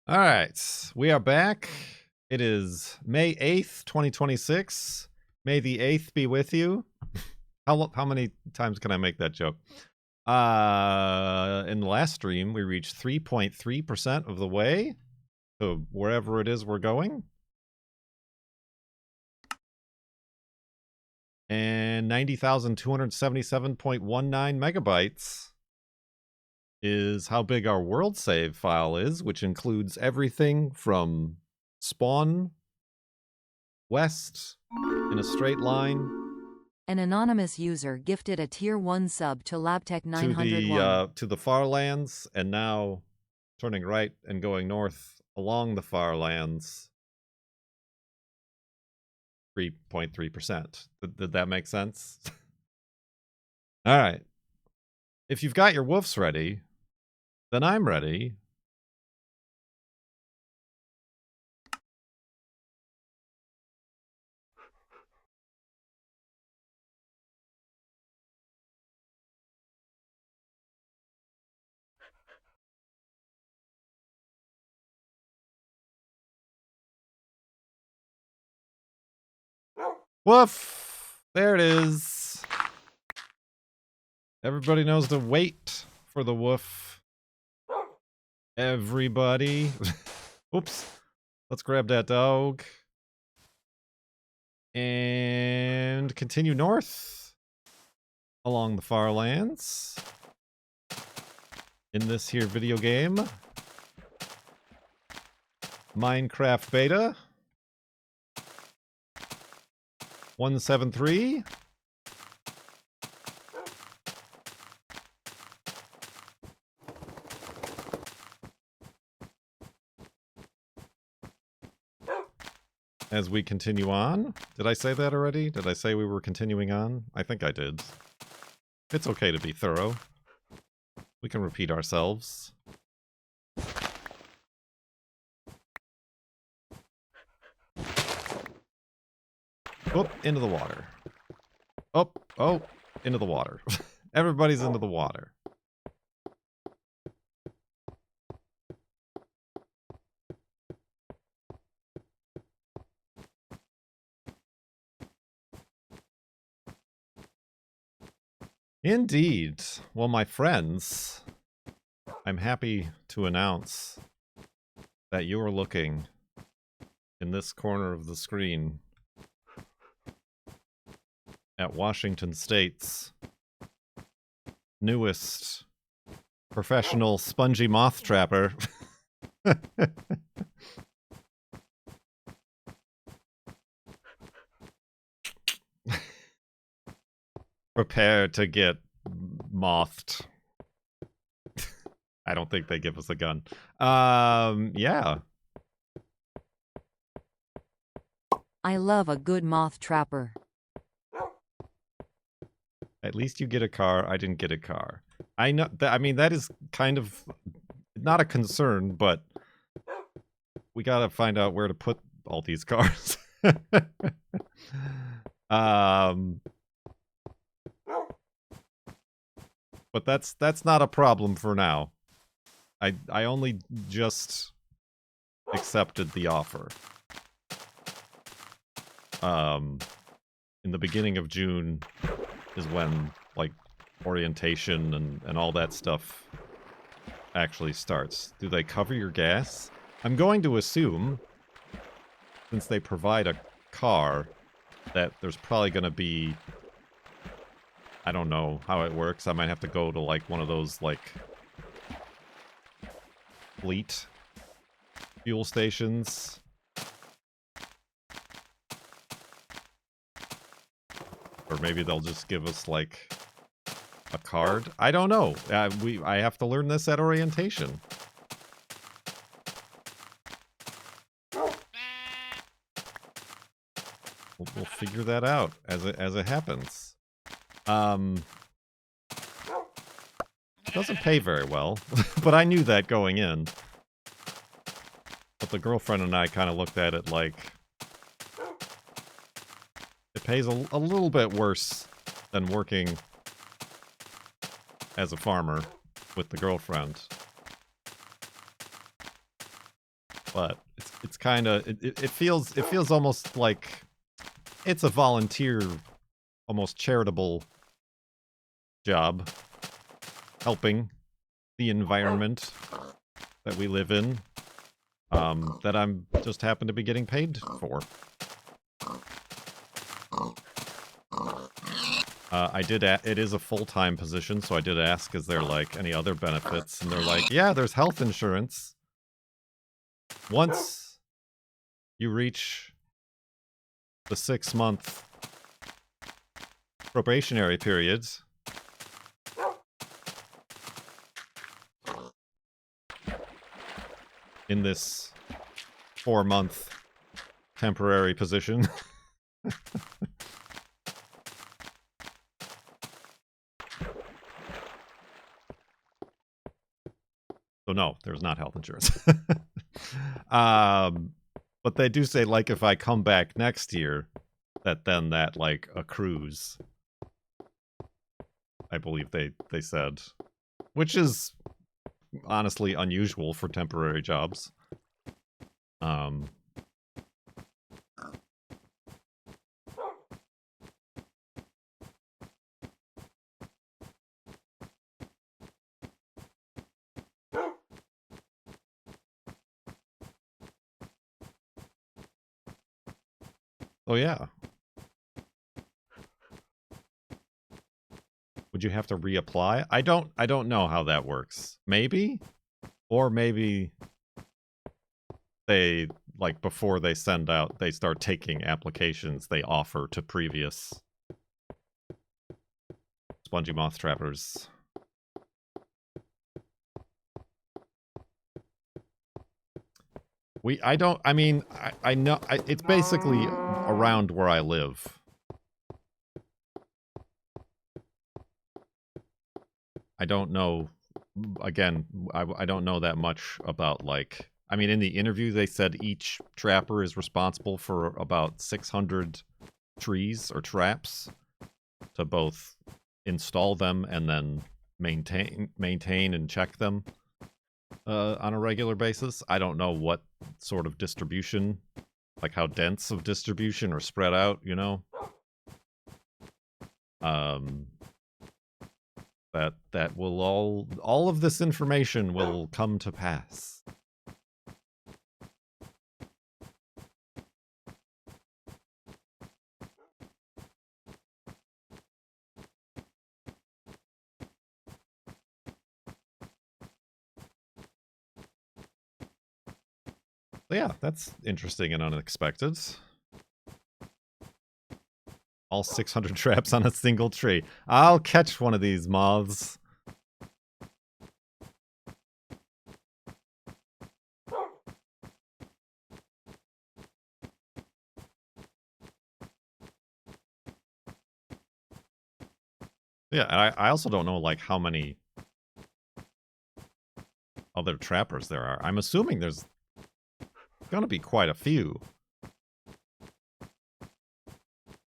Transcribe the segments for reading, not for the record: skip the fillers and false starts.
All right, we are back. It is May 8th, 2026. May the 8th be with you. How many times can I make that joke? In the last stream, we reached 3.3% of the way to wherever it is we're going. And 90,277.19 megabytes is how big our world save file is, which includes everything from spawn west in a straight line An anonymous user gifted a tier 1 sub to LabTech 901. to the Farlands, and now turning right and going north along the Farlands. 3.3%. Did that make sense? All right. If you've got your woofs ready, then I'm ready. Woof! There it is. Everybody knows to wait for the woof. Everybody. Oops. Let's grab that dog. And continue north along the Farlands. In this here video game. Minecraft Beta. 173. As we continue on. Did I say that already? Did I say we were continuing on? I think I did. It's okay to be thorough. We can repeat ourselves. Oh, into the water. Oh, into the water. Everybody's into the water. Indeed. Well, my friends, I'm happy to announce that you're looking in this corner of the screen at Washington State's newest professional spongy moth trapper. Prepare to get mothed. I don't think they give us a gun. Yeah. I love a good moth trapper. At least you get a car. I didn't get a car. I know that. I mean, that is kind of not a concern, but we gotta find out where to put all these cars. But that's not a problem for now. I only just accepted the offer. In the beginning of June is when, like, orientation and all that stuff actually starts. Do they cover your gas? I'm going to assume, since they provide a car, that there's probably going to be... I don't know how it works. I might have to go to, like, one of those, like, fleet fuel stations. Or maybe they'll just give us, like, a card. I don't know. I have to learn this at orientation. We'll figure that out as it happens. It doesn't pay very well, but I knew that going in. But the girlfriend and I kind of looked at it like it pays a little bit worse than working as a farmer with the girlfriend. but it's kind of it feels almost like it's a volunteer, almost charitable job, helping the environment that we live in, that I'm just happen to be getting paid for. It is a full-time position, so I did ask, is there, like, any other benefits? And they're like, yeah, there's health insurance. Once you reach the 6-month probationary periods, in this 4-month temporary position. So no, there's not health insurance. But they do say, like, if I come back next year, that like accrues. I believe they said, which is honestly unusual for temporary jobs. Oh yeah. Would you have to reapply? I don't know how that works. Maybe? Or maybe they, like, before they send out, they start taking applications they offer to previous spongy moth trappers. I know, it's basically around where I live. I don't know, again, I don't know that much about, like, I mean, in the interview they said each trapper is responsible for about 600 trees or traps to both install them and then maintain and check them on a regular basis. I don't know what sort of distribution, like how dense of distribution or spread out, you know? That will all of this information will come to pass. So yeah, that's interesting and unexpected. All 600 traps on a single tree. I'll catch one of these moths. Yeah, I also don't know, like, how many other trappers there are. I'm assuming there's gonna be quite a few.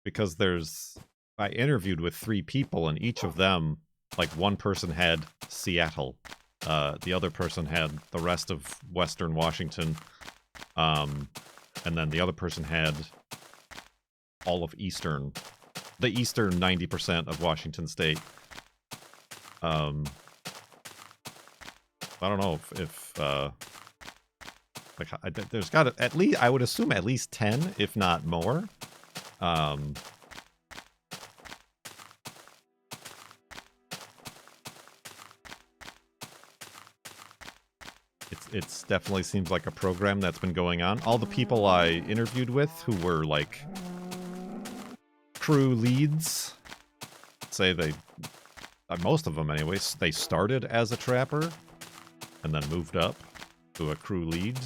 Because I interviewed with 3 people, and each of them, like, one person had Seattle, the other person had the rest of Western Washington, and then the other person had all of the eastern 90% of Washington State. I don't know if like, there's got to, at least, I would assume at least 10, if not more. It's definitely seems like a program that's been going on. All the people I interviewed with who were, like, crew leads say they, most of them anyways, they started as a trapper and then moved up to a crew lead.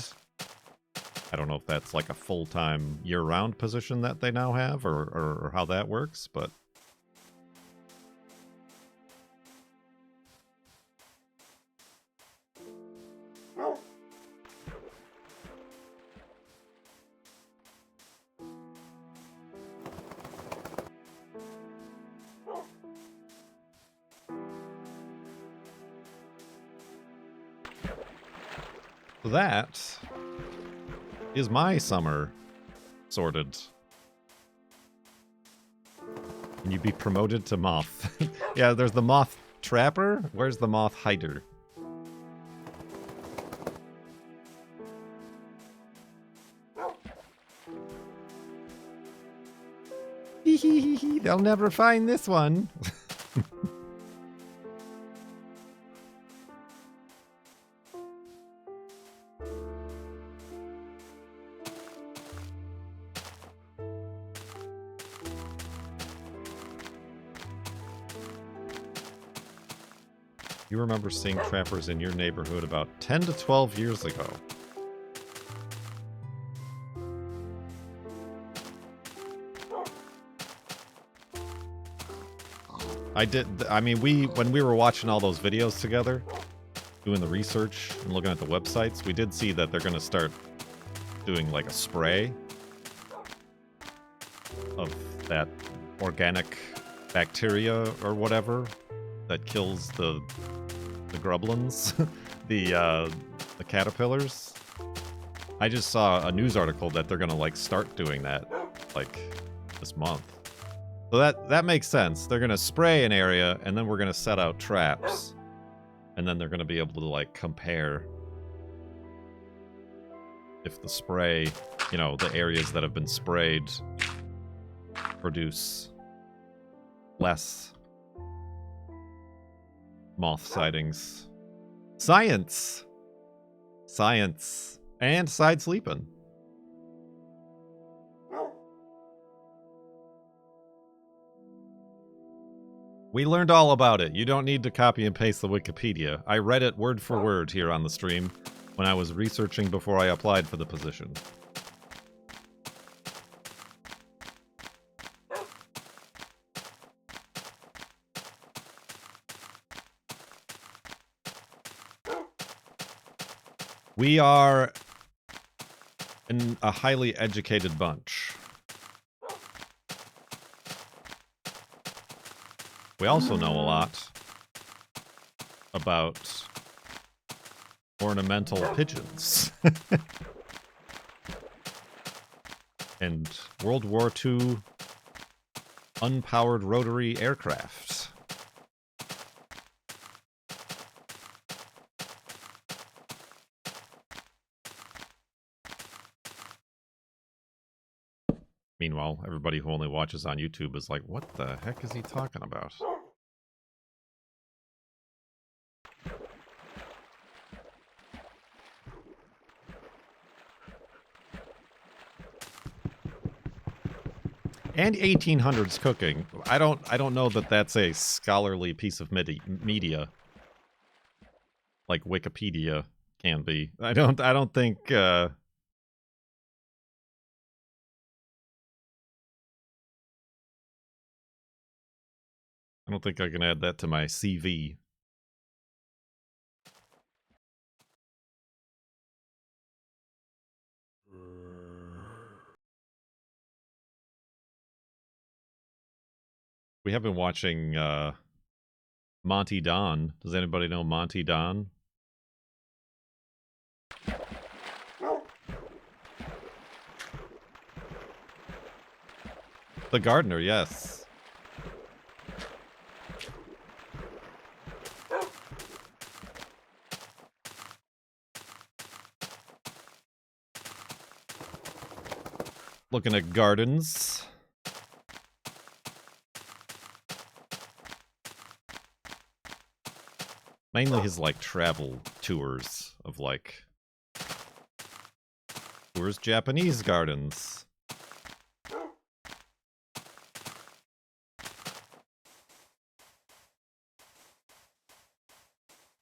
I don't know if that's like a full-time year-round position that they now have, or how that works, but that Is my summer sorted? Can you be promoted to Moth? Yeah, there's the Moth Trapper. Where's the Moth Hider? They'll never find this one. You remember seeing trappers in your neighborhood about 10 to 12 years ago. I mean, when we were watching all those videos together, doing the research and looking at the websites, we did see that they're going to start doing like a spray of that organic bacteria or whatever that kills the grublins, the caterpillars. I just saw a news article that they're going to like start doing that like this month. So that makes sense. They're going to spray an area, and then we're going to set out traps. And then they're going to be able to, like, compare if the spray, you know, the areas that have been sprayed produce less moth sightings. Science! Science. And side sleeping. We learned all about it. You don't need to copy and paste the Wikipedia. I read it word for word here on the stream when I was researching before I applied for the position. We are a highly educated bunch. We also know a lot about ornamental pigeons and World War II unpowered rotary aircraft. Meanwhile, everybody who only watches on YouTube is like, what the heck is he talking about? And 1800s cooking. I don't know that that's a scholarly piece of media like Wikipedia can be. I don't think I don't think I can add that to my CV. We have been watching Monty Don. Does anybody know Monty Don? The gardener, yes. Looking at gardens. Mainly his, like, travel tours of, like... Tours Japanese gardens.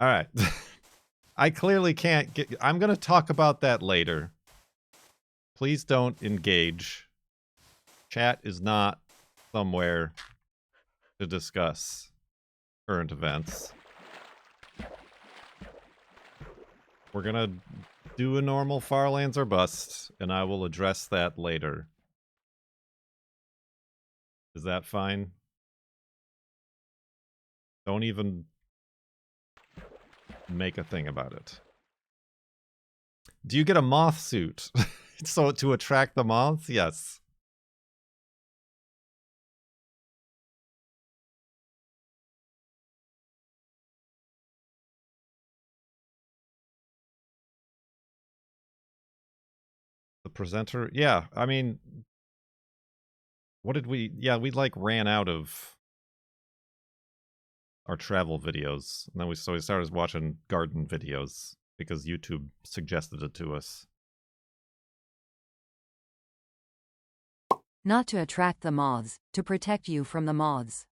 Alright. I clearly can't get... I'm gonna talk about that later. Please don't engage. Chat is not somewhere to discuss current events. We're gonna do a normal Farlands or bust, and I will address that later. Is that fine? Don't even make a thing about it. Do you get a moth suit? So to attract the moths, yes. The presenter, yeah. I mean, what did we? Yeah, we like ran out of our travel videos, and then we started watching garden videos because YouTube suggested it to us. Not to attract the moths, to protect you from the moths.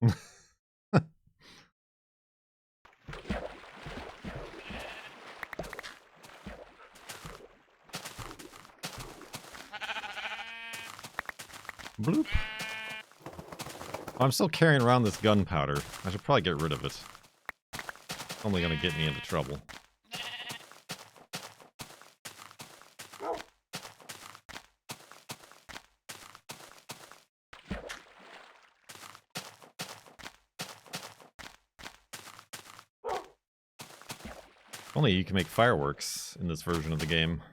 Bloop. I'm still carrying around this gunpowder. I should probably get rid of it. It's only gonna get me into trouble. Only you can make fireworks in this version of the game.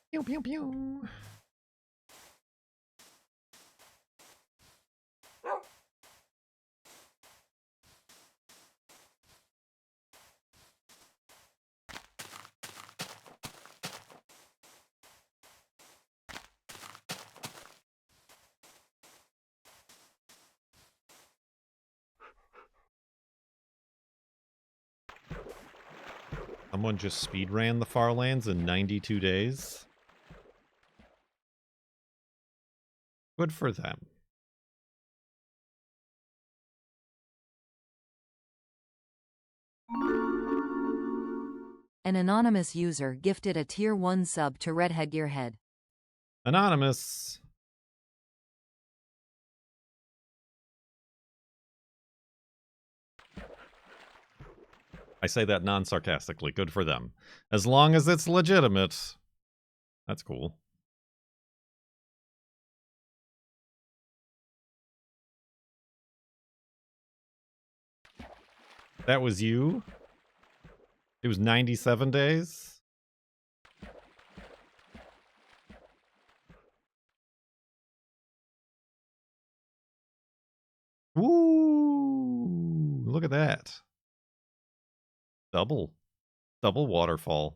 Pew pew pew. Someone just speedran the Farlands in 92 days. Good for them. An anonymous user gifted a Tier 1 sub to Redhead Gearhead. Anonymous. I say that non-sarcastically. Good for them. As long as it's legitimate. That's cool. That was you? It was 97 days? Woo! Look at that. Double waterfall.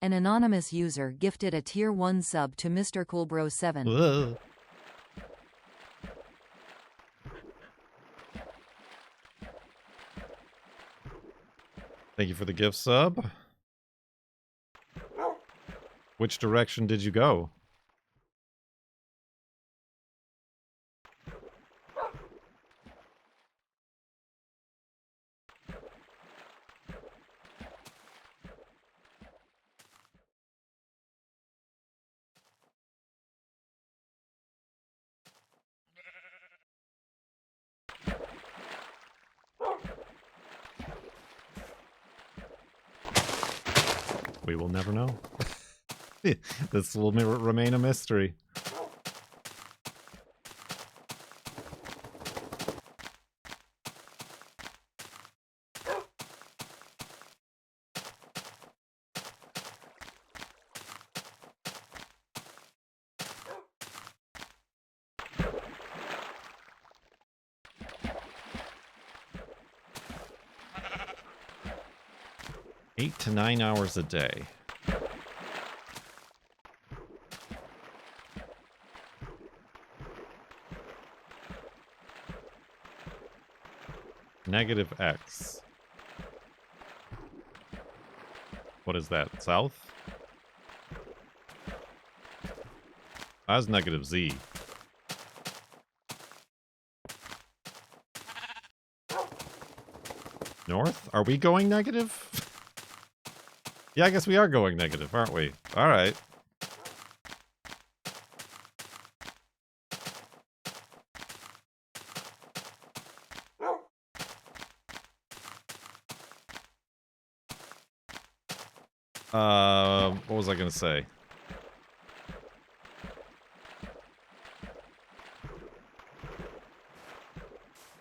An anonymous user gifted a Tier 1 sub to Mr. Coolbro7. Ugh. Thank you for the gift sub. Which direction did you go? We will never know. This will remain a mystery. 8 to 9 hours a day. Negative X. What is that? South? That's negative Z. North? Are we going negative? Yeah, I guess we are going negative, aren't we? Alright. What was I gonna say?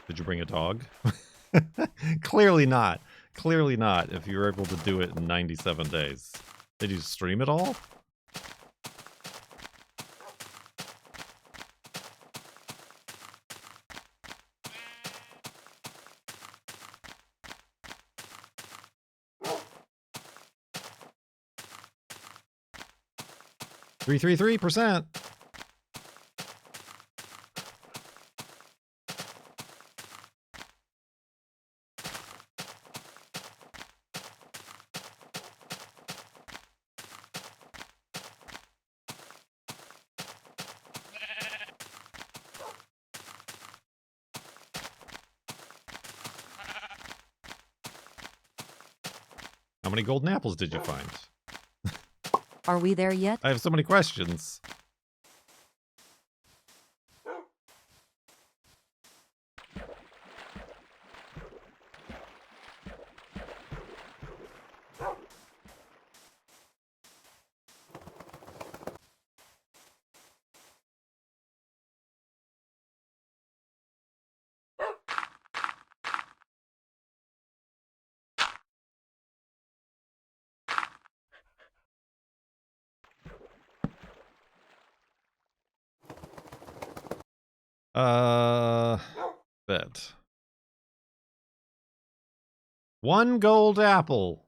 Did you bring a dog? Clearly not. Clearly not, if you were able to do it in 97 days. Did you stream it all? %. How many golden apples did you find? Are we there yet? I have so many questions. Bet. 1 gold apple.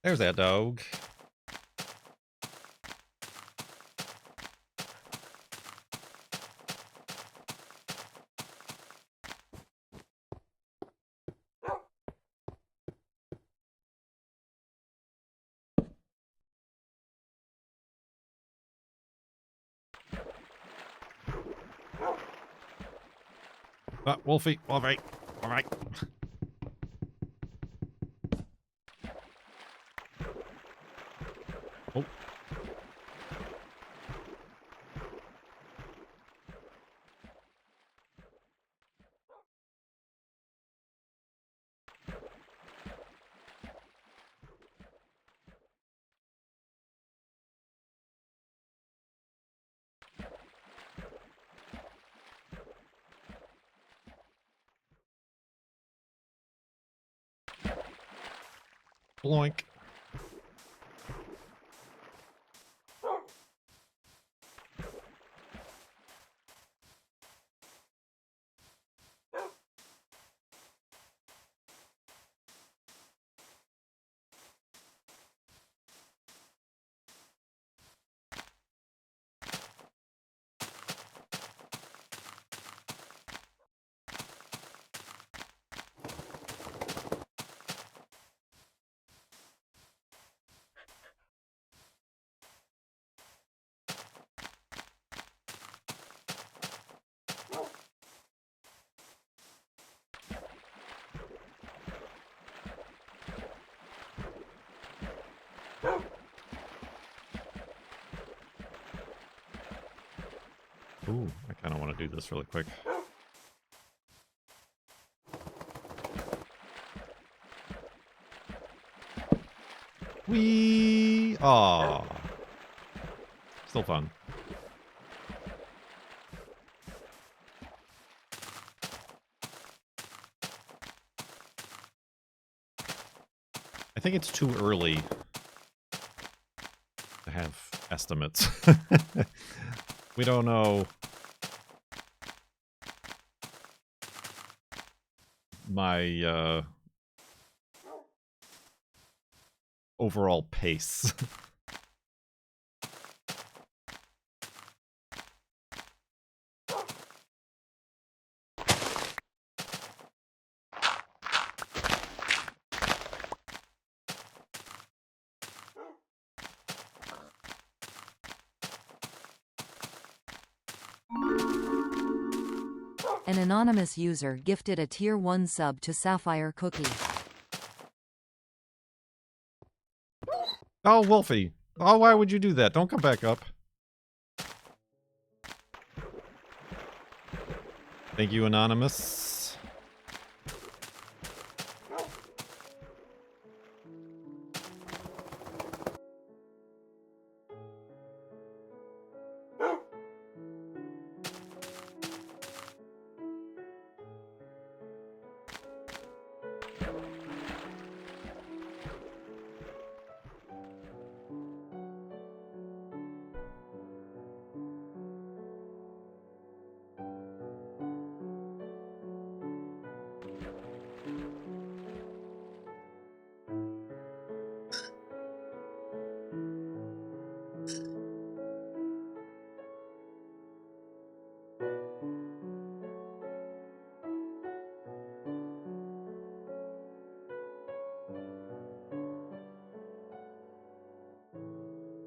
There's that dog. Wolfie, Wolfie, alright. Oh. Bloink. Ooh, I kind of want to do this really quick. Whee! Aw. Still fun. I think it's too early to have estimates. We don't know my overall pace. An anonymous user gifted a tier 1 sub to Sapphire Cookie. Oh, Wolfie. Oh, why would you do that? Don't come back up. Thank you, Anonymous.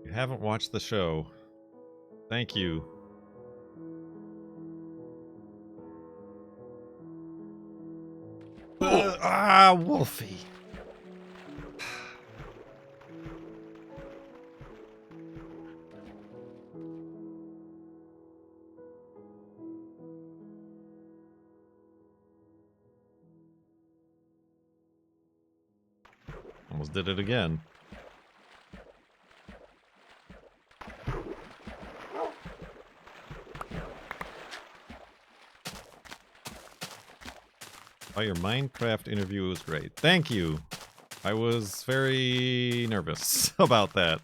You haven't watched the show. Thank you. Wolfie. Almost did it again. Oh, your Minecraft interview was great. Thank you. I was very nervous about that.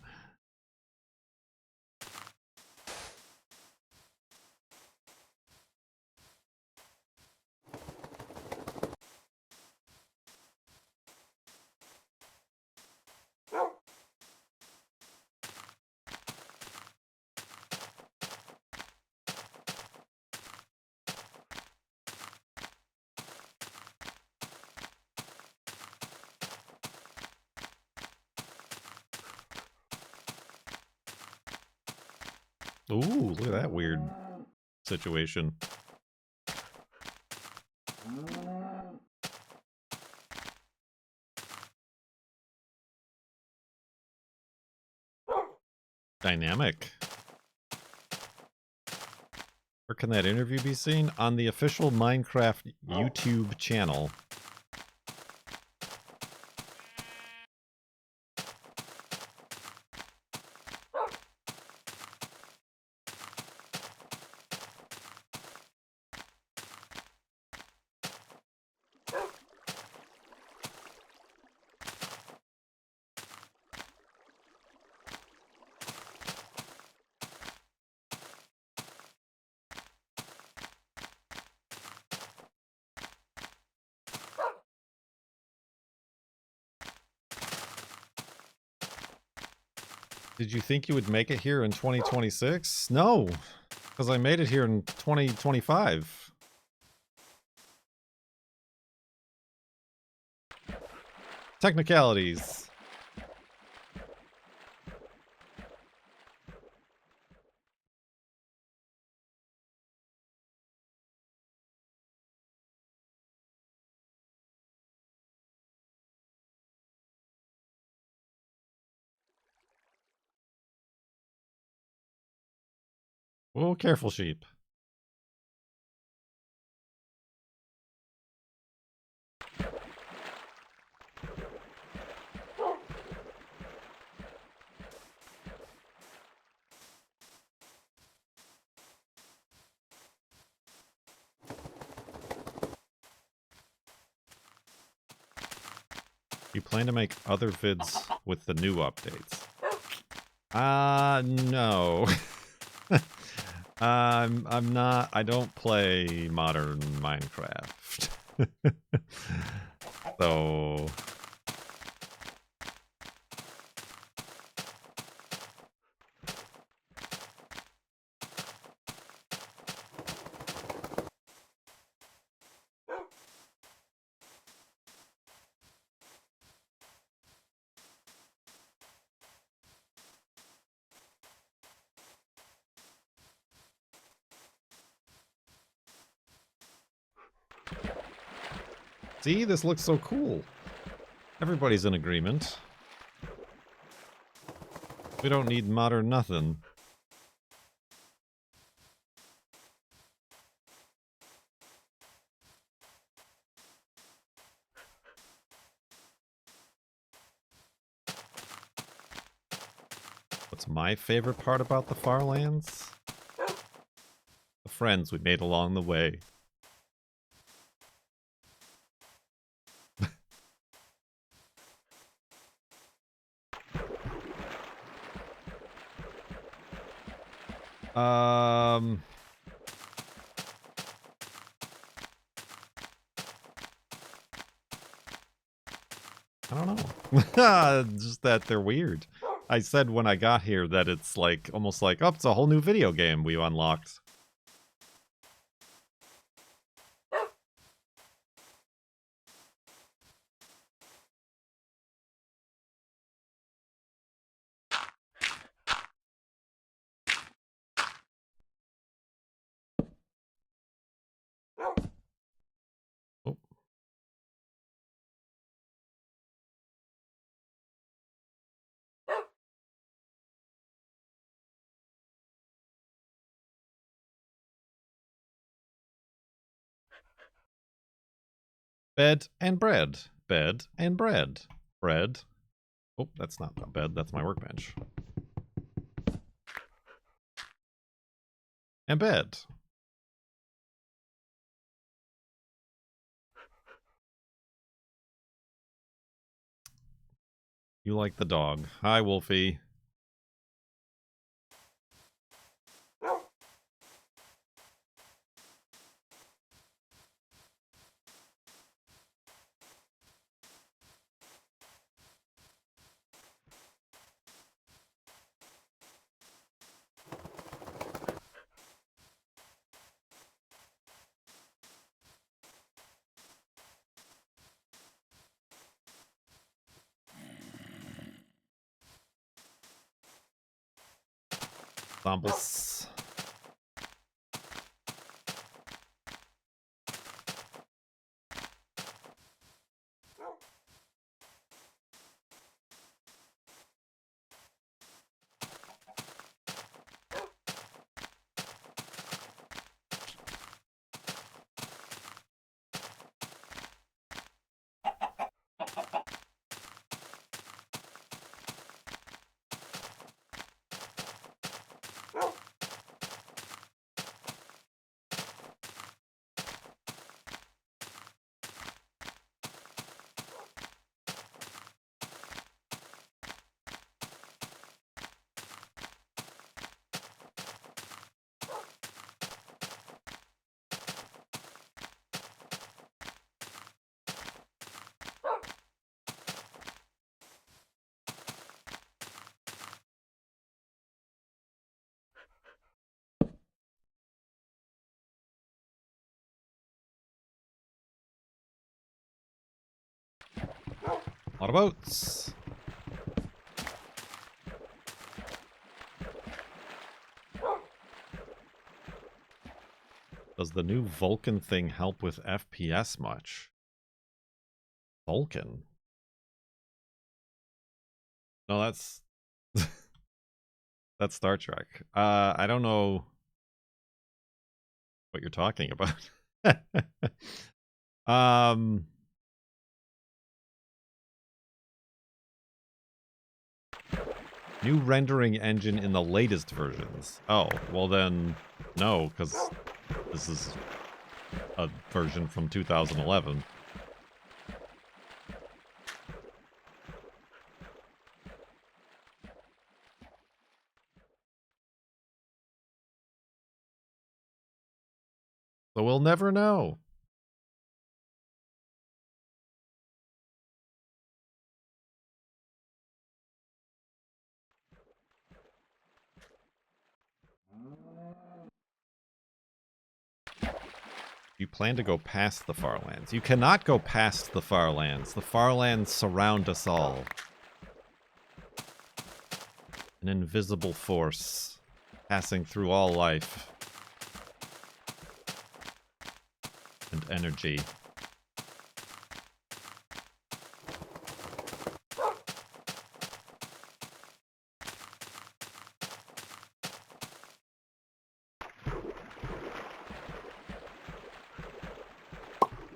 Ooh, look at that weird situation. Dynamic. Where can that interview be seen? On the official Minecraft YouTube channel. Did you think you would make it here in 2026? No, because I made it here in 2025. Technicalities. Oh, careful, sheep. You plan to make other vids with the new updates? No. I'm not. I don't play modern Minecraft. So. See, this looks so cool. Everybody's in agreement. We don't need modern nothing. What's my favorite part about the Farlands? The friends we made along the way. I don't know. Just that they're weird. I said when I got here that it's like almost like, oh, it's a whole new video game we unlocked. Oh. Bed and bread. Bed and bread. Bread. Oh, that's not a bed. That's my workbench. And bed. You like the dog. Hi, Wolfie. Zombies. A lot of boats. Does the new Vulcan thing help with FPS much? Vulcan? No, that's... that's Star Trek. I don't know what you're talking about. New rendering engine in the latest versions. Oh, well then, no, because this is a version from 2011. So we'll never know. You plan to go past the Farlands. You cannot go past the Farlands. The Farlands surround us all. An invisible force passing through all life and energy.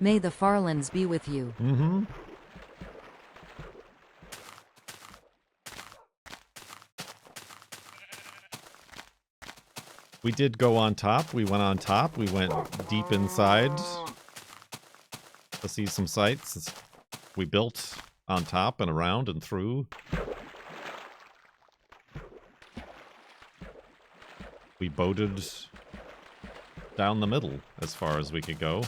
May the Farlands be with you. Mm-hmm. We did go on top. We went on top. We went deep inside to see some sights. We built on top and around and through. We boated down the middle as far as we could go.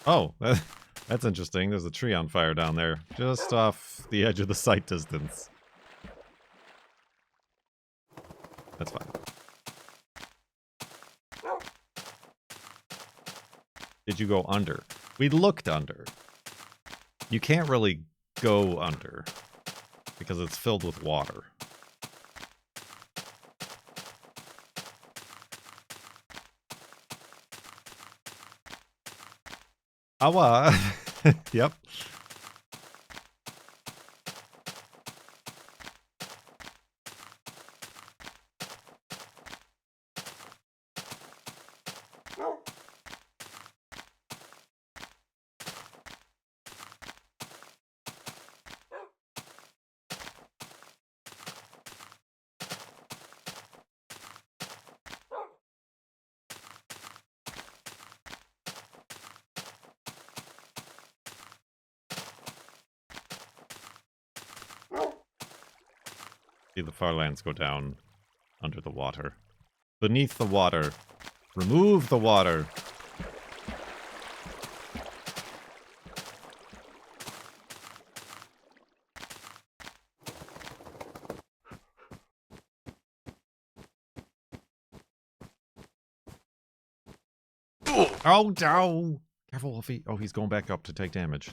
Oh, that's interesting. There's a tree on fire down there, just off the edge of the sight distance. That's fine. Did you go under? We looked under. You can't really go under because it's filled with water. Awa. Yep. See the Farlands go down under the water. Beneath the water. Remove the water. Oh, no! Careful, Wolfie. Oh, he's going back up to take damage.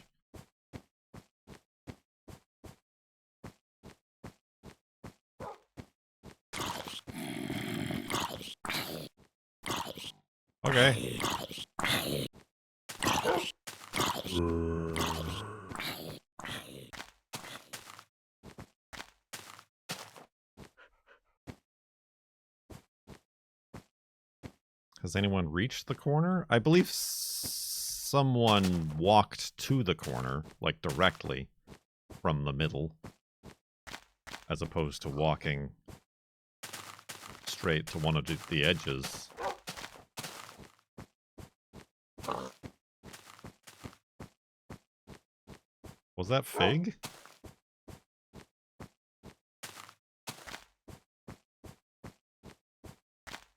Okay. Has anyone reached the corner? I believe someone walked to the corner, like directly from the middle, as opposed to walking straight to one of the edges. Was that Fig?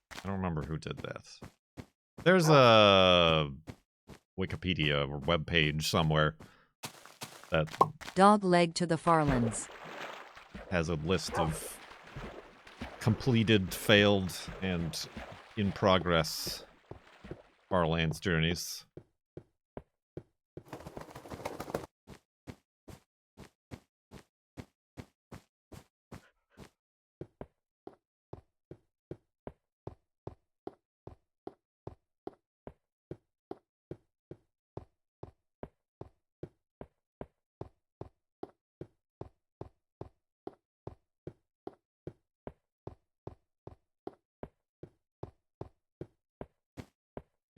I don't remember who did that. There's a Wikipedia or web page somewhere that Dog leg to the Farlands. has a list of completed, failed, and in progress Farlands journeys.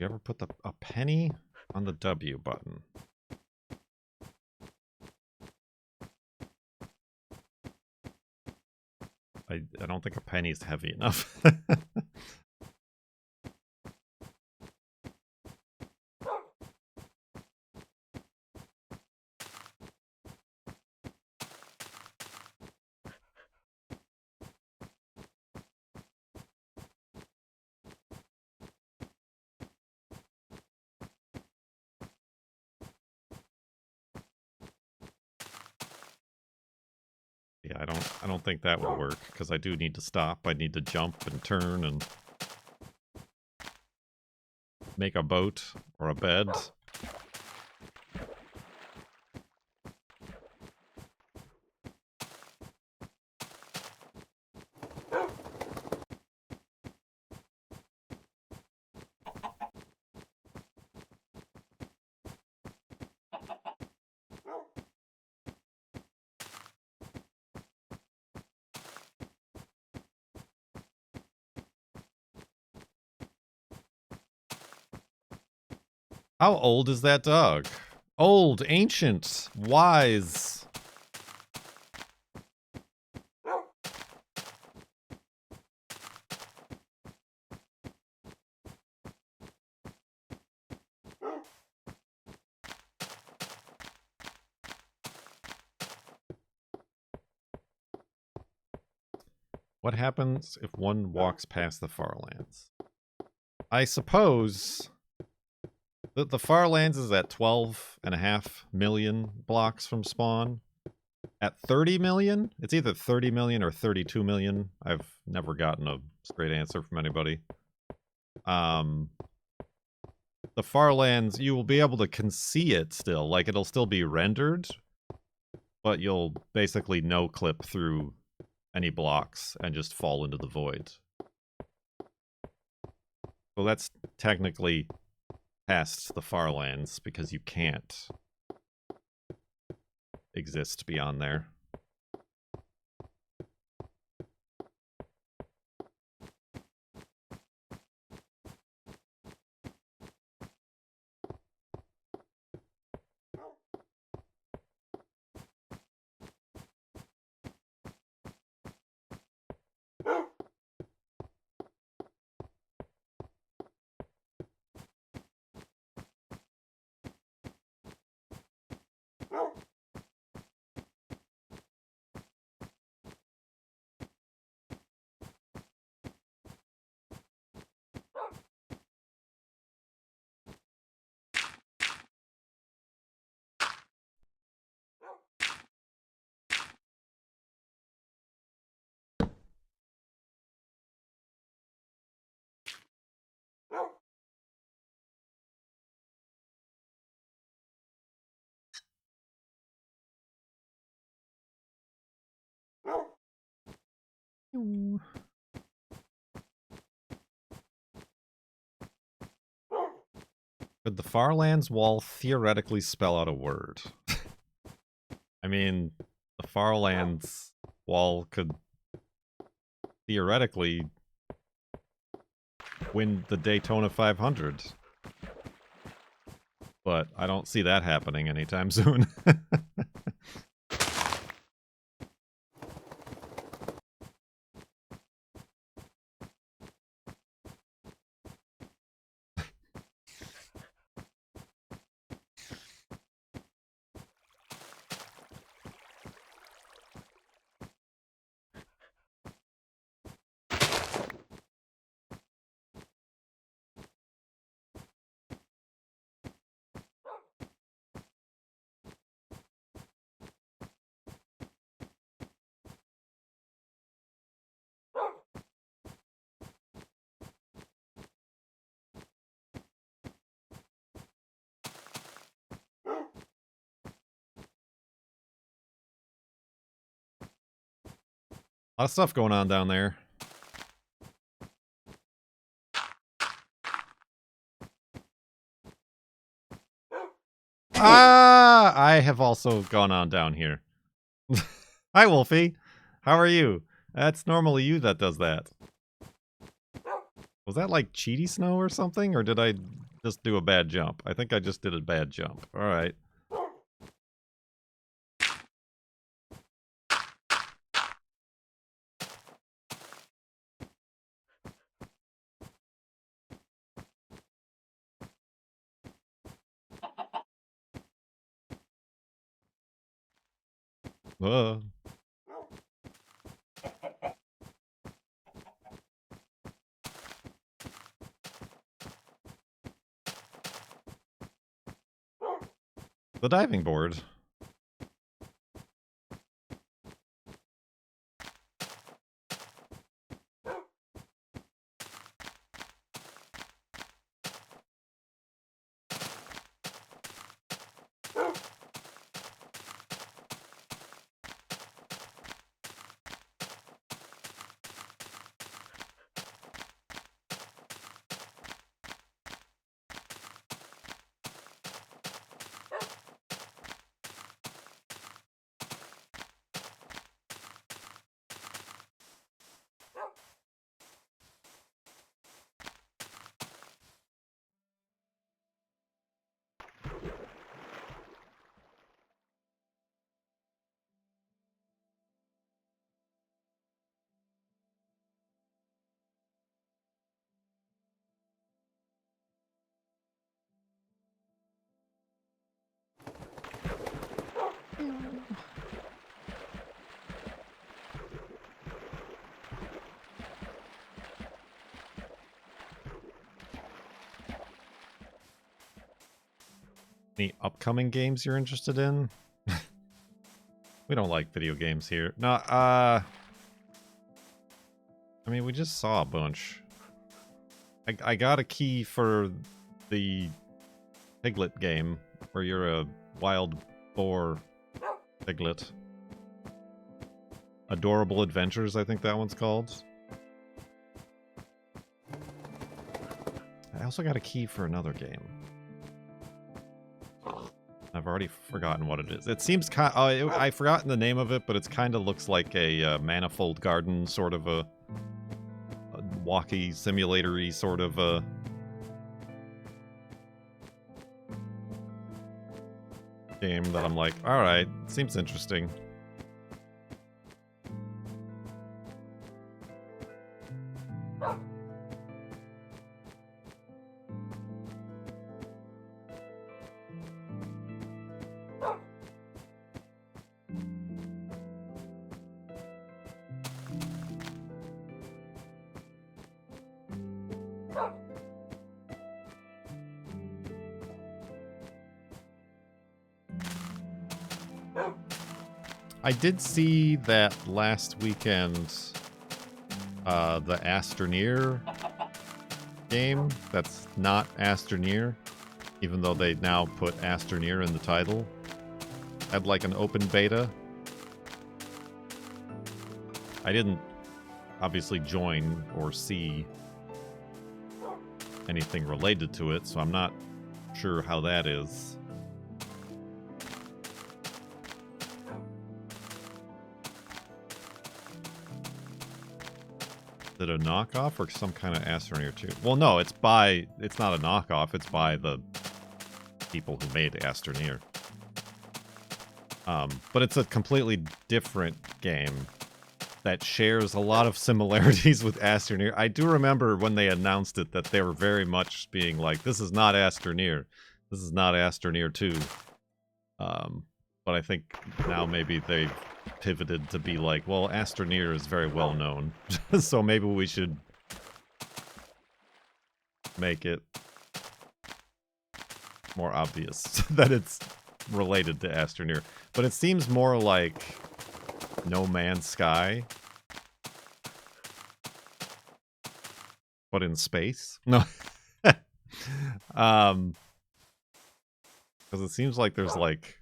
You ever put a penny on the W button? I don't think a penny's heavy enough. Yeah, I don't think that would work, because I do need to stop. I need to jump and turn and make a boat or a bed. How old is that dog? Old, ancient, wise. What happens if one walks past the Farlands? I suppose that the Farlands is at 12.5 million blocks from spawn. At 30 million? It's either 30 million or 32 million. I've never gotten a straight answer from anybody. The Farlands, you will be able to see it still. Like, it'll still be rendered, but you'll basically no-clip through any blocks and just fall into the void. Well, that's technically past the Farlands, because you can't exist beyond there. Could the Farlands wall theoretically spell out a word? I mean, the Farlands wall could theoretically win the Daytona 500. But I don't see that happening anytime soon. A lot of stuff going on down there. Ah! I have also gone on down here. Hi, Wolfie. How are you? That's normally you that does that. Was that like cheaty snow or something? Or did I just do a bad jump? I think I just did a bad jump. Alright. The diving board. Any upcoming games you're interested in? We don't like video games here. No, I mean, we just saw a bunch. I got a key for the Piglet game, where you're a wild boar piglet. Adorable Adventures, I think that one's called. I also got a key for another game. I've already forgotten what it is. It seems kind. I've forgotten the name of it, but it kind of looks like a manifold garden, sort of a walkie simulatory sort of a. Game that I'm like, all right, seems interesting. I did see that last weekend, the Astroneer game that's not Astroneer, even though they now put Astroneer in the title, had like an open beta. I didn't obviously join or see anything related to it, so I'm not sure how that is. Is it a knockoff or some kind of Astroneer 2? Well, no, it's not a knockoff, it's by the people who made Astroneer. But it's a completely different game that shares a lot of similarities with Astroneer. I do remember when they announced it that they were very much being like, this is not Astroneer. This is not Astroneer 2. But I think now maybe they've pivoted to be like, well, Astroneer is very well known. So maybe we should make it more obvious that it's related to Astroneer. But it seems more like No Man's Sky, but in space. No. Because it seems like there's like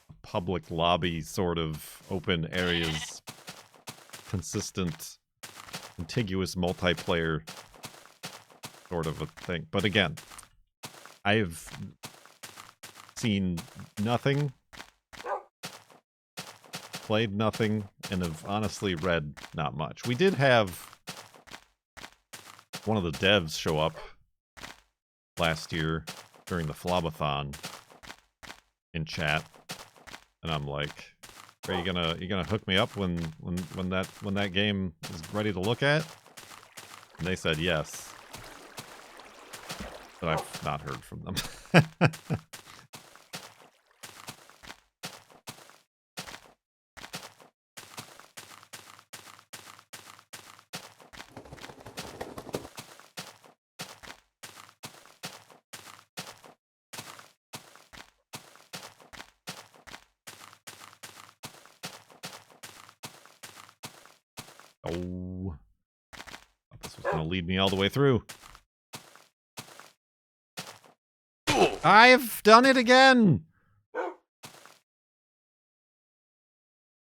a public lobby sort of open areas, consistent, contiguous multiplayer sort of a thing. But again, I've seen nothing, played nothing, and have honestly read not much. We did have one of the devs show up last year during the Flobathon in chat, and I'm like, "Are you gonna hook me up when that game is ready to look at?" And they said yes, but I've not heard from them. Oh, thought this was gonna lead me all the way through. I've done it again!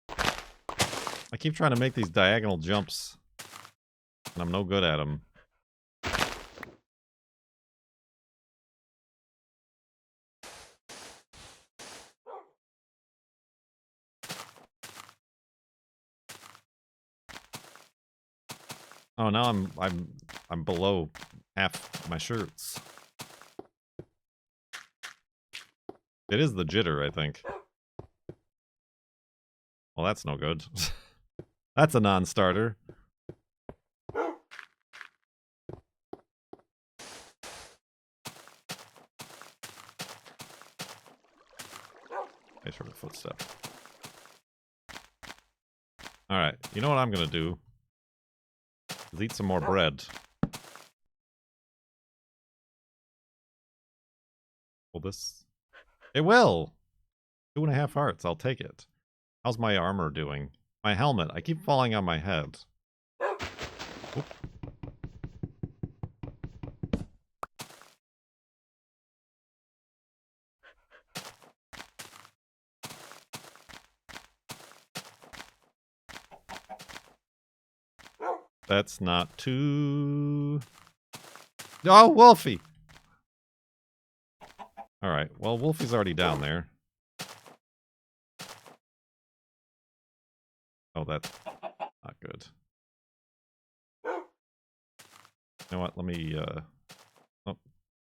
I keep trying to make these diagonal jumps, and I'm no good at them. Oh, now I'm below half my shirts. It is the jitter, I think. Well, that's no good. That's a non-starter. I heard a footstep. Alright, you know what I'm gonna do? Is eat some more bread. Will this? It will. 2.5 hearts. I'll take it. How's my armor doing? My helmet. I keep falling on my head. Oop. That's not too... Oh, Wolfie! Alright, well, Wolfie's already down there. Oh, that's not good. You know what, let me, oh,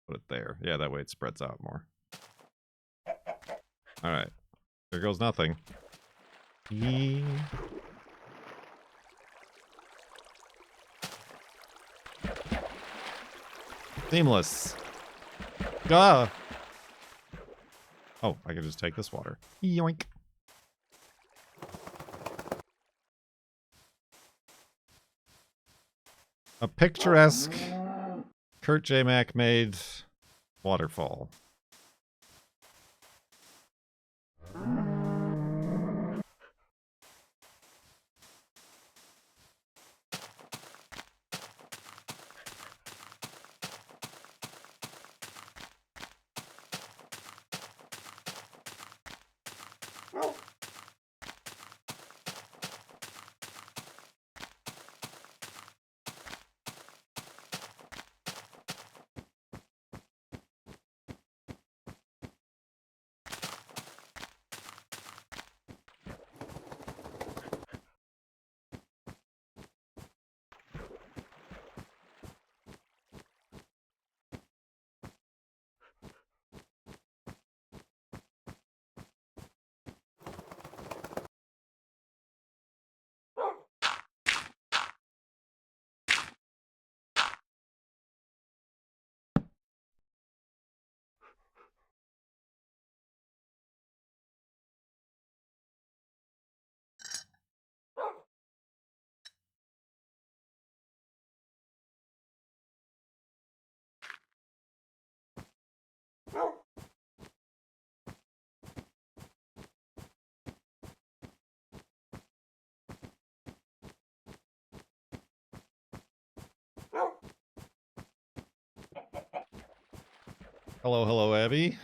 put it there. Yeah, that way it spreads out more. Alright, there goes nothing. Yee. Seamless. Gah! Oh, I can just take this water. Yoink. A picturesque KurtJMac made waterfall. Hello, hello, Abby.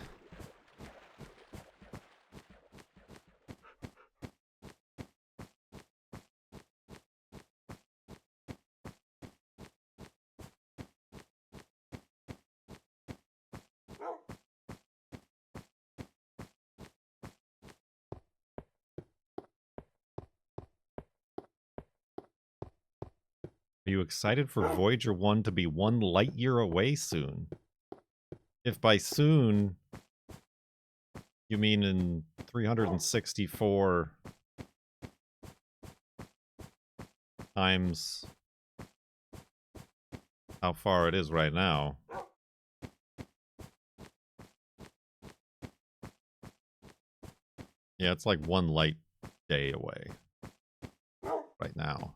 Are you excited for Voyager 1 to be 1 light year away soon? If by soon you mean in 364 times how far it is right now. Yeah, it's like 1 light day away right now.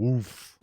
Oof.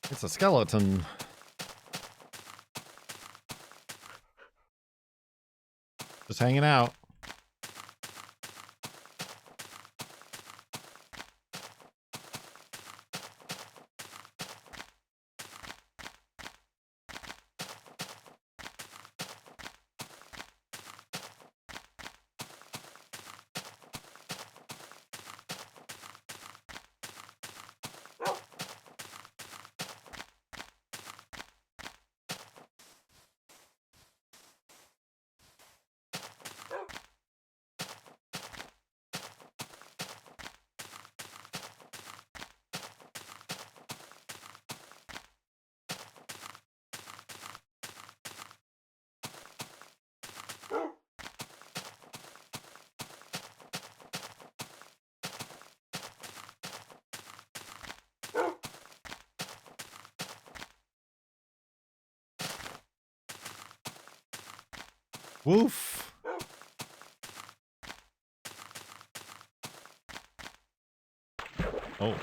It's a skeleton. Just hanging out. Woof. Oh.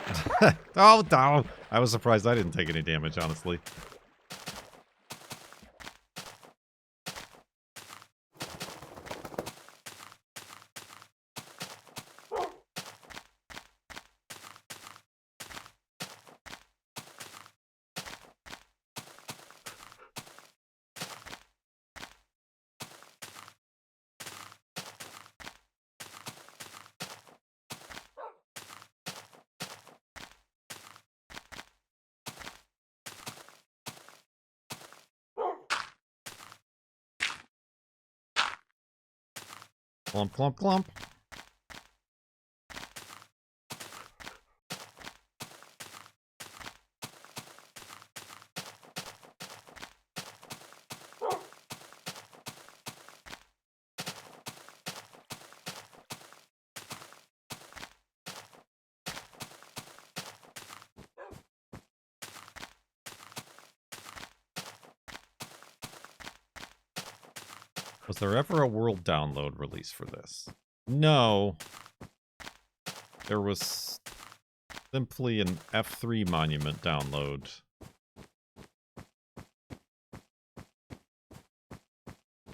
Oh, no. I was surprised I didn't take any damage, honestly. Clump, clump, clump. Was there ever a world download release for this? No. There was simply an F3 monument download.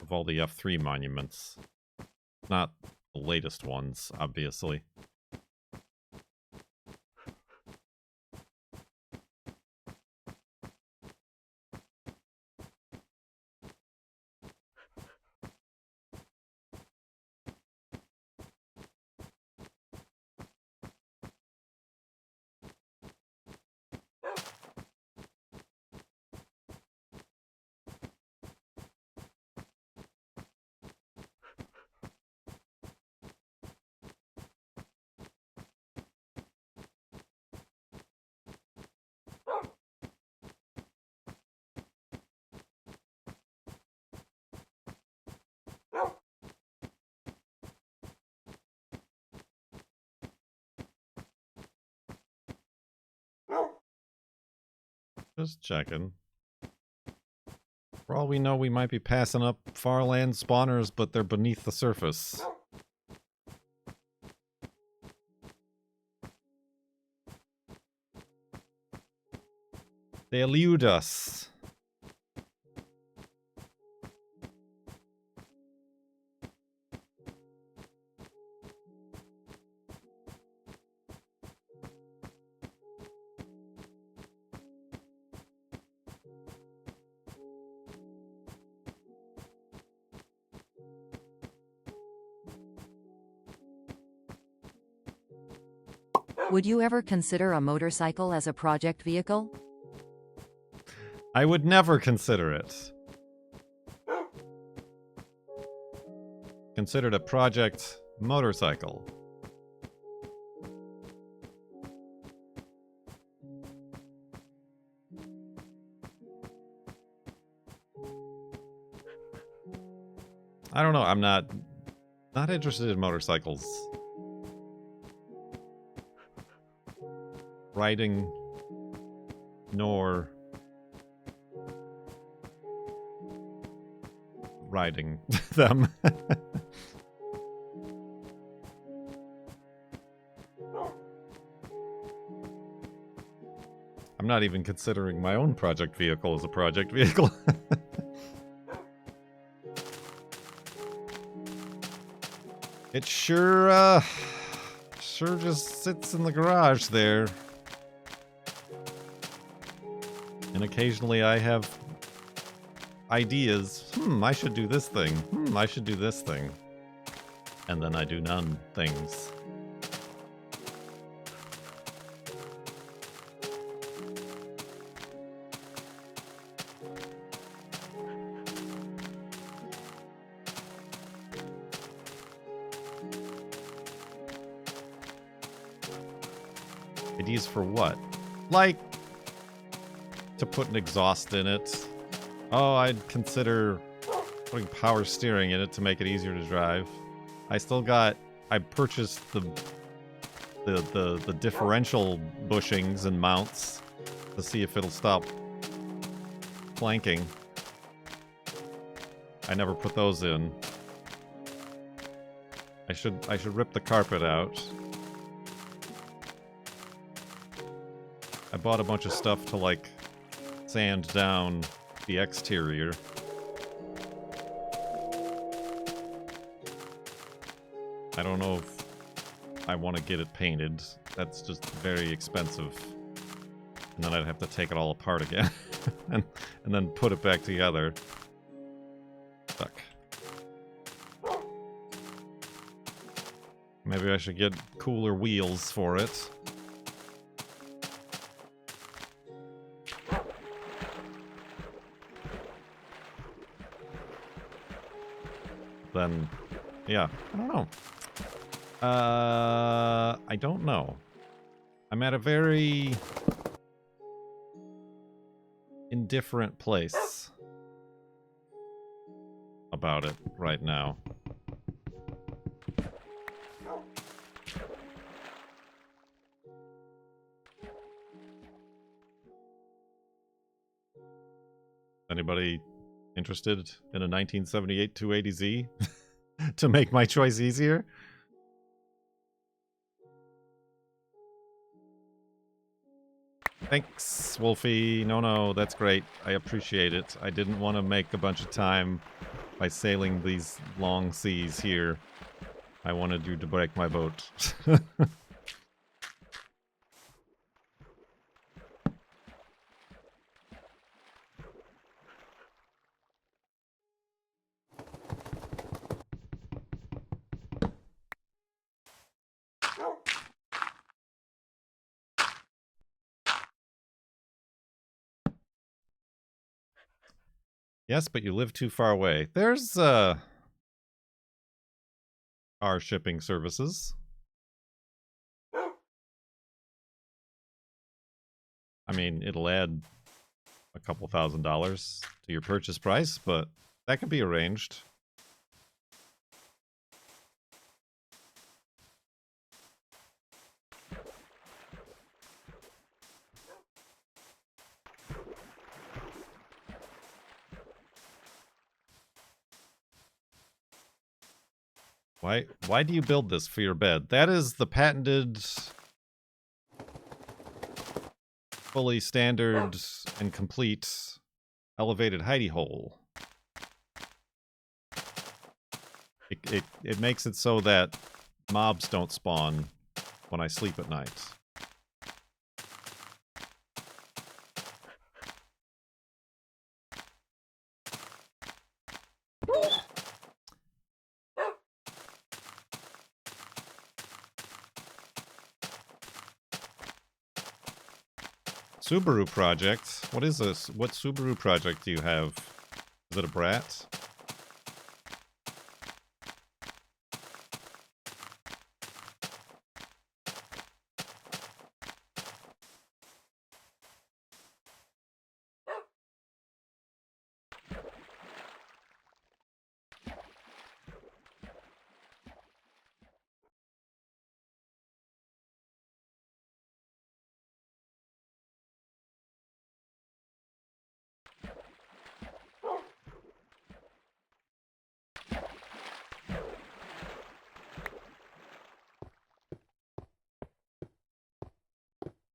Of all the F3 monuments. Not the latest ones, obviously. Just checking. For all we know, we might be passing up Farlands spawners, but they're beneath the surface. They elude us. Would you ever consider a motorcycle as a project vehicle? I would never consider it. Considered a project motorcycle. I don't know, I'm not interested in motorcycles. Riding, nor riding them. I'm not even considering my own project vehicle as a project vehicle. It sure just sits in the garage there. And occasionally I have ideas. I should do this thing. I should do this thing. And then I do none things. Ideas for what? Like, to put an exhaust in it. Oh, I'd consider putting power steering in it to make it easier to drive. I purchased the differential bushings and mounts to see if it'll stop planking. I never put those in. I should rip the carpet out. I bought a bunch of stuff to, like, sand down the exterior. I don't know if I want to get it painted. That's just very expensive. And then I'd have to take it all apart again. and then put it back together. Fuck. Maybe I should get cooler wheels for it. Then, yeah, I don't know. I don't know. I'm at a very indifferent place about it right now. Anybody interested in a 1978 280Z to make my choice easier? Thanks, Wolfie. No, that's great. I appreciate it. I didn't want to make a bunch of time by sailing these long seas here. I wanted you to break my boat. Yes, but you live too far away. There's, car shipping services. I mean, it'll add a couple $1,000s to your purchase price, but that can be arranged. Why do you build this for your bed? That is the patented, fully standard and complete elevated hidey hole. It makes it so that mobs don't spawn when I sleep at night. Subaru project? What is this? What Subaru project do you have? Is it a brat?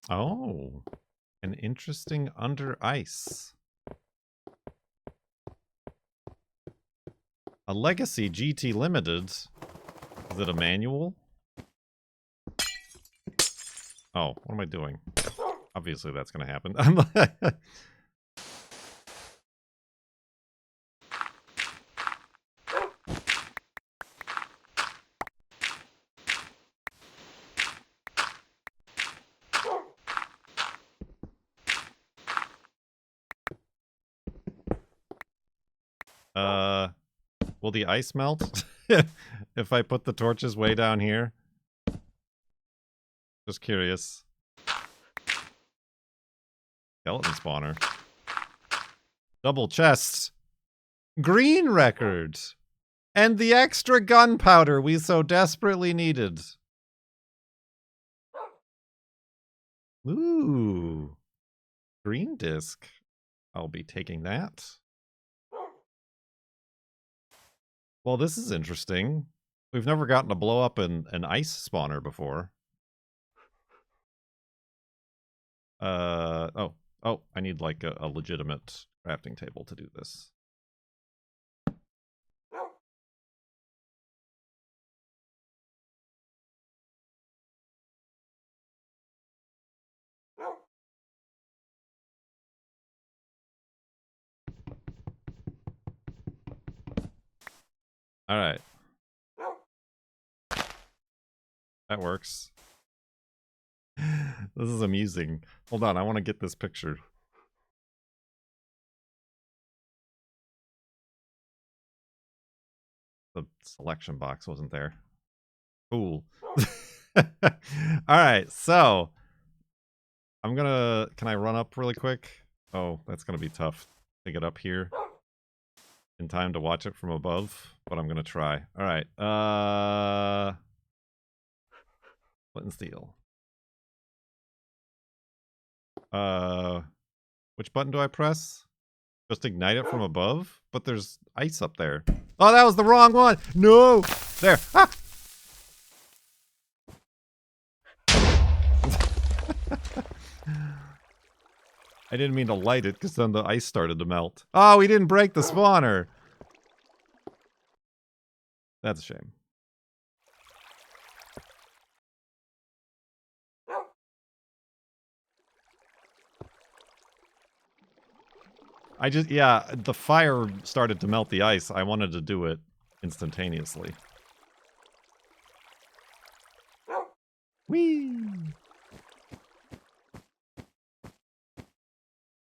Oh, an interesting under ice. A Legacy GT Limited Is it a manual? Oh, what am I doing? Obviously that's going to happen. Will the ice melt if I put the torches way down here? Just curious. Skeleton spawner. Double chest. Green record. And the extra gunpowder we so desperately needed. Ooh. Green disc. I'll be taking that. Well, this is interesting. We've never gotten to blow up an ice spawner before. Oh, I need like a legitimate crafting table to do this. All right. That works. This is amusing. Hold on, I want to get this picture. The selection box wasn't there. Cool. Alright, so I'm gonna... Can I run up really quick? Oh, that's gonna be tough to get up here in time to watch it from above, but I'm gonna try. Alright, flint and steel. Which button do I press? Just ignite it from above? But there's ice up there. Oh, that was the wrong one! No! There! Ah! I didn't mean to light it, because then the ice started to melt. Oh, we didn't break the spawner! That's a shame. Yeah, the fire started to melt the ice. I wanted to do it instantaneously. Whee!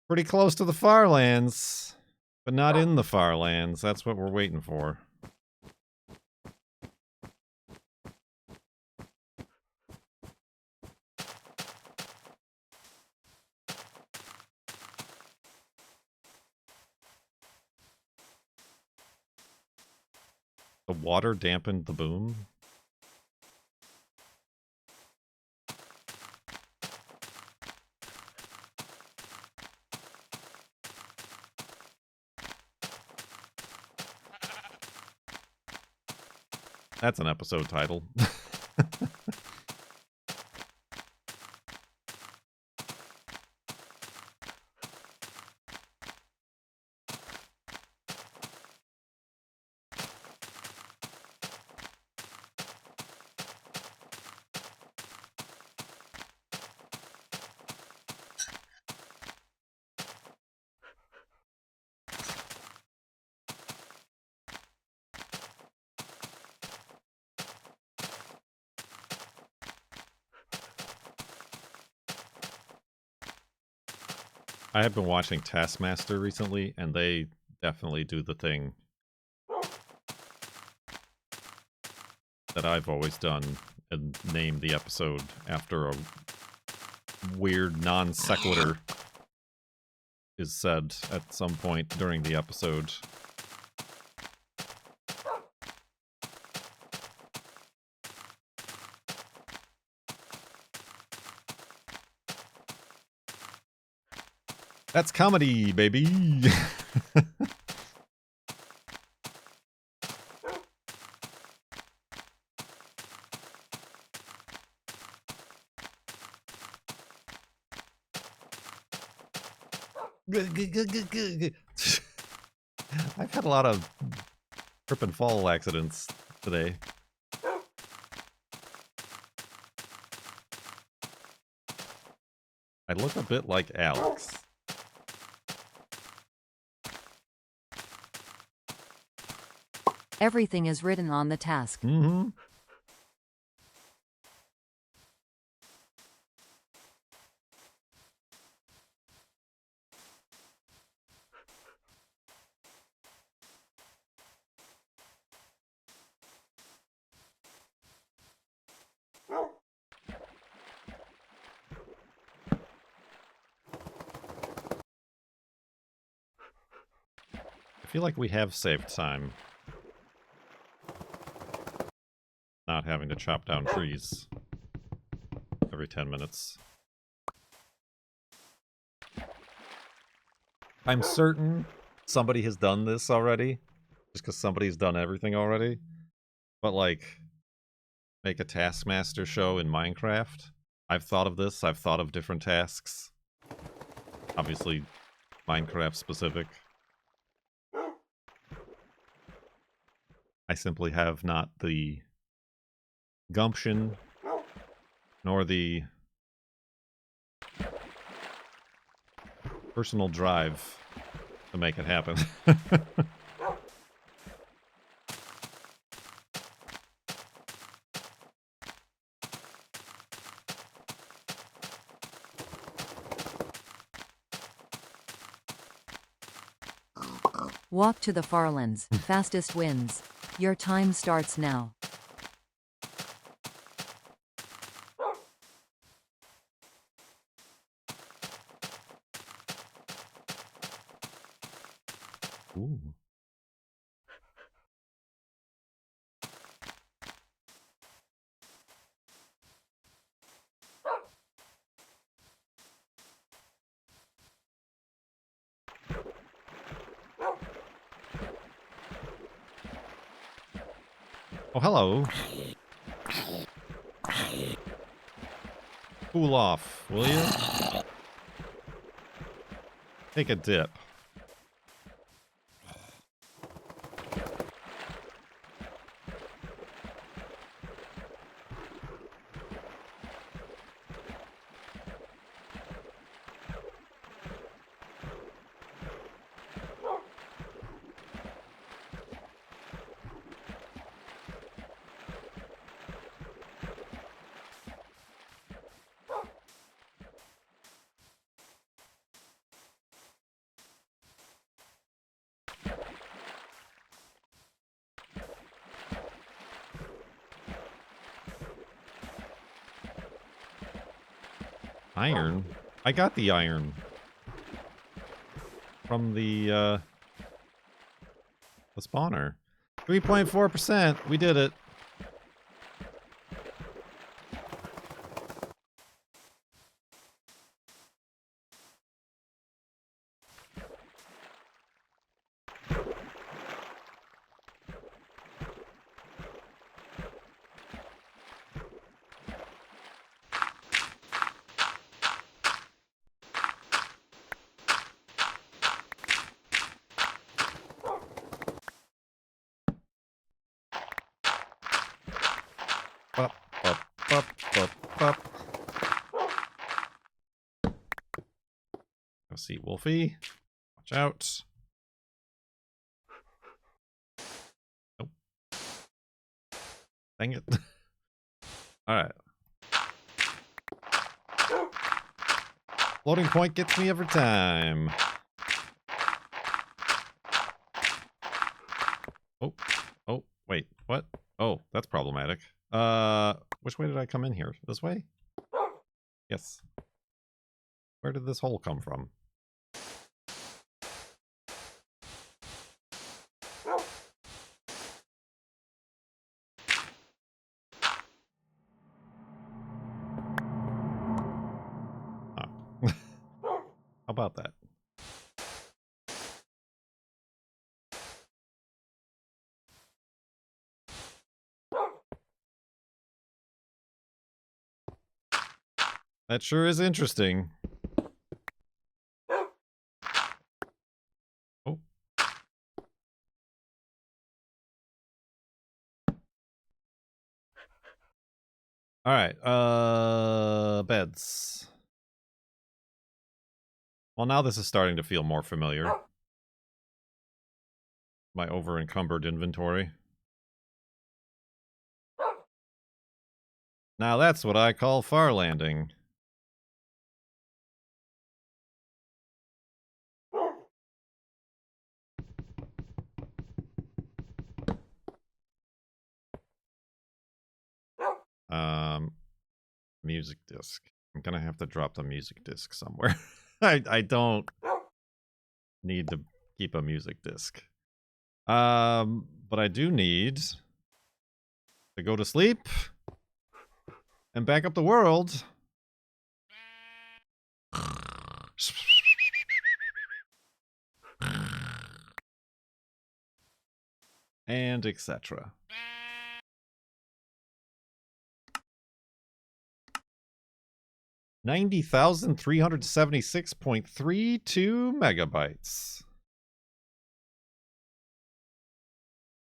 Pretty close to the Farlands, but not in the Farlands. That's what we're waiting for. The water dampened the boom. That's an episode title. I have been watching Taskmaster recently, and they definitely do the thing that I've always done and name the episode after a weird non sequitur is said at some point during the episode. That's comedy, baby. I've had a lot of trip and fall accidents today. look a bit like Alex. Everything is written on the task. Mm-hmm. I feel like we have saved time. Not having to chop down trees every 10 minutes. I'm certain somebody has done this already. Just because somebody's done everything already. But like, make a Taskmaster show in Minecraft. I've thought of this. I've thought of different tasks. Obviously, Minecraft specific. I simply have not the gumption nor the personal drive to make it happen. Walk to the Farlands. Fastest wins. Your time starts now. Ooh. Oh, hello. Cool off, will you? Take a dip. Iron? I got the iron. From the spawner. 3.4%. We did it. Up, up, up, up, up. Go see Wolfie. Watch out. Nope. Dang it. Alright. Loading point gets me every time. Oh. Oh, wait. What? Oh, that's problematic. Which way did I come in here? This way? Yes. Where did this hole come from? Oh. How about that? That sure is interesting. Oh. Alright, beds. Well, now this is starting to feel more familiar. My over-encumbered inventory. Now that's what I call farlanding. Music disc. I'm gonna have to drop the music disc somewhere. I don't need to keep a music disc. But I do need to go to sleep and back up the world. And etc. $90,376.32 megabytes.